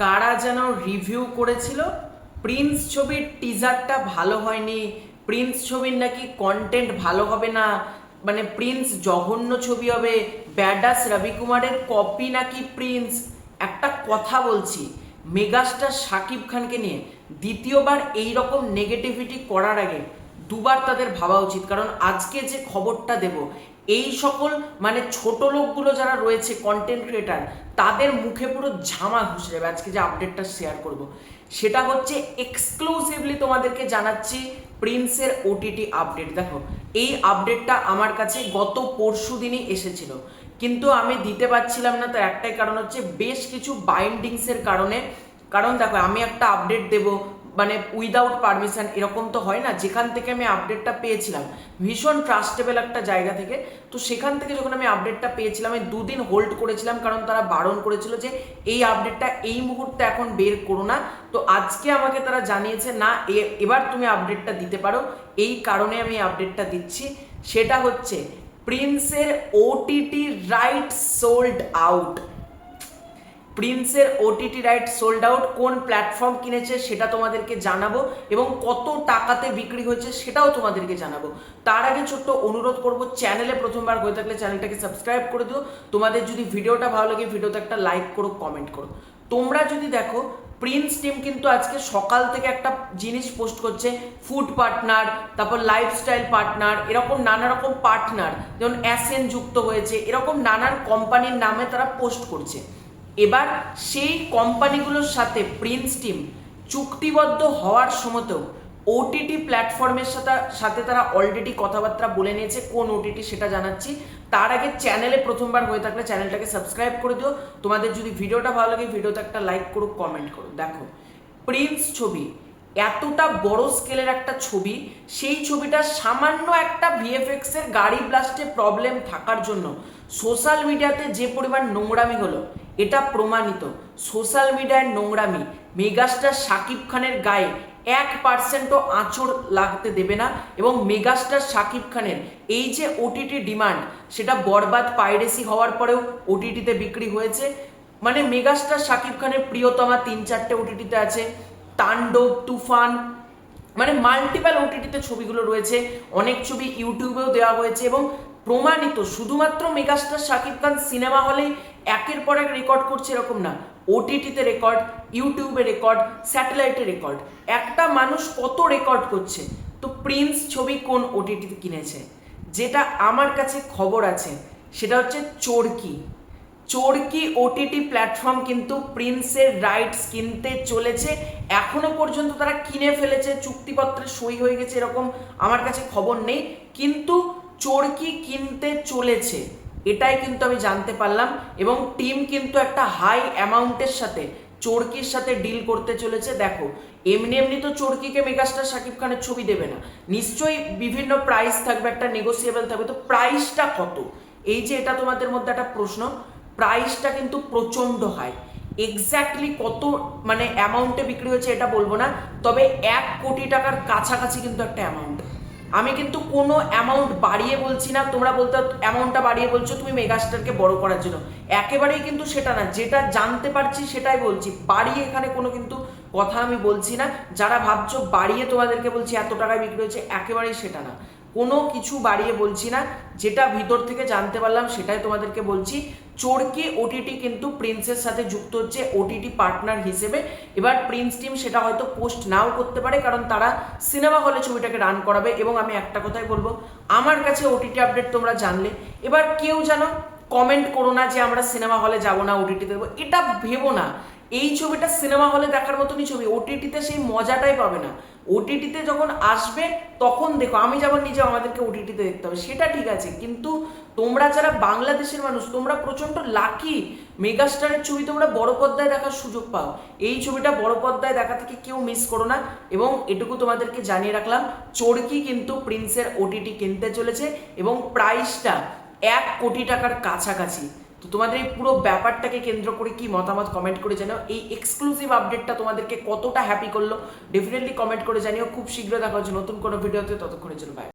কারা যেন রিভিউ করেছিল প্রিন্স ছবির টিজারটা ভালো হয়নি, প্রিন্স ছবির নাকি কন্টেন্ট ভালো হবে না, মানে প্রিন্স জঘন্য ছবি হবে, ব্যাডাস রবি কুমারের কপি নাকি প্রিন্স। একটা কথা বলছি, মেগাস্টার শাকিব খানকে নিয়ে দ্বিতীয়বার এই রকম নেগেটিভিটি করার আগে দুবার তাদের ভাবা উচিত। কারণ আজকে যে খবরটা দেব, এই সকল মানে ছোট লোকগুলো যারা রয়েছে কন্টেন্ট ক্রিয়েটার, তাদের মুখে পুরো ঝামা ঘুষে যাবে। আজকে যে আপডেটটা শেয়ার করব সেটা হচ্ছে এক্সক্লুসিভলি তোমাদেরকে জানাচ্ছি প্রিন্সের ওটিটি আপডেট। দেখো, এই আপডেটটা আমার কাছে গত পরশু দিনই এসেছিল, কিন্তু আমি দিতে পারছিলাম না। তো একটাই কারণ হচ্ছে বেশ কিছু বাইন্ডিংসের কারণে। কারণ দেখো, আমি একটা আপডেট দেব মানে উইদাউট পারমিশন, এরকম তো হয় না। যেখান থেকে আমি আপডেটটা পেয়েছিলাম ভীষণ ট্রাস্টেবল একটা জায়গা থেকে, তো সেখান থেকে যখন আমি আপডেটটা পেয়েছিলাম আমি দুদিন হোল্ড করেছিলাম, কারণ তারা বারণ করেছিল যে এই আপডেটটা এই মুহূর্তে এখন বের করো না। তো আজকে আমাকে তারা জানিয়েছে না, এবার তুমি আপডেটটা দিতে পারো। এই কারণে আমি আপডেটটা দিচ্ছি। সেটা হচ্ছে প্রিন্সের ওটিটি রাইট সোল্ড আউট। প্রিন্সের ওটিটি রাইট সোল্ড আউট। কোন প্ল্যাটফর্ম কিনেছে সেটা তোমাদেরকে জানাবো, এবং কত টাকাতে বিক্রি হয়েছে সেটাও তোমাদেরকে জানাবো। তার আগে ছোট্ট অনুরোধ করব, চ্যানেলে প্রথমবার হয়ে থাকলে চ্যানেলটাকে সাবস্ক্রাইব করে দিও। তোমাদের যদি ভিডিওটা ভালো লাগে ভিডিওতে একটা লাইক করো, কমেন্ট করো। তোমরা যদি দেখো, প্রিন্স টিম কিন্তু আজকে সকাল থেকে একটা জিনিস পোস্ট করছে, ফুড পার্টনার, তারপর লাইফস্টাইল পার্টনার, এরকম নানা রকম পার্টনার, যেমন অ্যাসেন যুক্ত হয়েছে, এরকম নানান কোম্পানির নামে তারা পোস্ট করছে। এবার সেই কোম্পানিগুলোর সাথে প্রিন্স টিম চুক্তিবদ্ধ হওয়ার সময়তেও ওটিটি প্ল্যাটফর্মের সাথে তারা অলরেডি কথাবার্তা বলে নিয়েছে। কোন ওটিটি সেটা জানাচ্ছি। তার আগে চ্যানেলে প্রথমবার হয়ে থাকলে চ্যানেলটাকে সাবস্ক্রাইব করে দিও। তোমাদের যদি ভিডিওটা ভালো লাগে ভিডিওতে একটা লাইক করো, কমেন্ট করো। দেখো, প্রিন্স ছবি এতটা বড় স্কেলের একটা ছবি, সেই ছবিটা সামান্য একটা ভিএফএক্স এর গাড়ি ব্লাস্টে প্রবলেম থাকার জন্য সোশ্যাল মিডিয়াতে যে পরিমাণ নোংরামি হলো, এটা প্রমাণিত। সোশ্যাল মিডিয়ার নোংরামি মেগাস্টার শাকিব খানের গায়ে 1%ও আঁচড় লাগতে দেবে না। এবং মেগাস্টার শাকিব খানের এই যে ওটিটি ডিমান্ড, সেটা বরবাদ পাইরেসি হওয়ার পরেও ওটিটিতে বিক্রি হয়েছে। মানে মেগাস্টার শাকিব খানের প্রিয়তমা 3-4টে ওটিটিতে আছে, তাণ্ডব, তুফান, মানে মাল্টিপল ওটিটিতে ছবিগুলো রয়েছে। অনেক ছবি ইউটিউবেও দেওয়া হয়েছে এবং প্রমাণিত। শুধুমাত্র মেগাস্টার শাকিব খান সিনেমা হলেই একের পর এক রেকর্ড করছে এরকম না, ওটিটিতে রেকর্ড, ইউটিউবে রেকর্ড, স্যাটেলাইটে রেকর্ড। একটা মানুষ কত রেকর্ড করছে। তো প্রিন্স ছবি কোন ওটিটিতে কিনেছে, যেটা আমার কাছে খবর আছে, সেটা হচ্ছে চরকি। চরকি ওটিটি প্ল্যাটফর্ম কিন্তু প্রিন্সের রাইটস কিনতে চলেছে। এখনো পর্যন্ত তারা কিনে ফেলেছে, চুক্তিপত্রে সই হয়ে গেছে এরকম আমার কাছে খবর নেই, কিন্তু চরকি কিনতে চলেছে এটাই কিন্তু আমি জানতে পারলাম। এবং টিম কিন্তু একটা হাই অ্যামাউন্টের সাথে চরকির সাথে ডিল করতে চলেছে। দেখো, এমনি এমনি তো চরকিকে মেগাস্টার শাকিব খানের ছবি দেবে না, নিশ্চয়ই বিভিন্ন প্রাইস থাকবে, একটা নেগোসিয়েবল থাকবে। তো প্রাইসটা কত, এই যে এটা তোমাদের মধ্যে একটা প্রশ্ন, প্রাইসটা কিন্তু প্রচণ্ড হাই। এক্স্যাক্টলি কত মানে অ্যামাউন্টে বিক্রি হয়েছে এটা বলবো না, তবে 1 কোটি টাকার কাছাকাছি কিন্তু একটা অ্যামাউন্ট। আমি কিন্তু কোনো অ্যামাউন্ট বাড়িয়ে বলছি না, তোমরা বলতে অ্যামাউন্টটা বাড়িয়ে বলছো তুমি মেগাস্টারকে বড় করার জন্য, একেবারেই কিন্তু সেটা না। যেটা জানতে পারছি সেটাই বলছি, বাড়িয়ে এখানে কোনো কিন্তু কথা আমি বলছি না। যারা ভাবছো বাড়িয়ে তোমাদেরকে বলছি এত টাকায় বিক্রি হয়েছে, একেবারেই সেটা না, কোনো কিছু বাড়িয়ে বলছি না। যেটা ভিতর থেকে জানতে পারলাম সেটাই তোমাদেরকে বলছি। চরকি ওটিটি কিন্তু প্রিন্সের সাথে যুক্ত হচ্ছে ওটিটি পার্টনার হিসেবে। এবার প্রিন্স টিম সেটা হয়তো পোস্ট নাও করতে পারে, কারণ তারা সিনেমা হলে ছবিটাকে রান করাবে। এবং আমি একটা কথাই বলবো, আমার কাছে ওটিটি আপডেট তোমরা জানলে এবার কেউ যেন কমেন্ট করো না যে আমরা সিনেমা হলে যাব না, ওটিটিতে দেবো, এটা ভেবো না। এই ছবিটা সিনেমা হলে দেখার মতনই ছবি, ওটিটিতে সেই মজাটাই পাবে না। ওটিটিতে যখন আসবে তখন দেখো, আমি যেমন নিজে আমাদেরকে ওটিটিতে দেখতে হবে সেটা ঠিক আছে, কিন্তু তোমরা যারা বাংলাদেশের মানুষ তোমরা প্রচন্ড লাকি, মেগাস্টারের ছবি তোমরা বড় পর্দায় দেখার সুযোগ পাও। এই ছবিটা বড় পর্দায় দেখা থেকে কেউ মিস করো না। এবং এটুকু তোমাদেরকে জানিয়ে রাখলাম, চরকি কিন্তু প্রিন্সের ওটিটি কিনতে চলেছে এবং প্রাইসটা 1 কোটি টাকার কাছাকাছি। তো তোমাদের এই পুরো ব্যাপারটাকে কেন্দ্র করে কি মতামত কমেন্ট করে জানাও। এই এক্সক্লুসিভ আপডেটটা তোমাদেরকে কতটা হ্যাপি করলো ডেফিনেটলি কমেন্ট করে জানিও। খুব শীঘ্র দেখা হচ্ছে নতুন কোনো ভিডিওতে, ততক্ষণের জন্য বাই।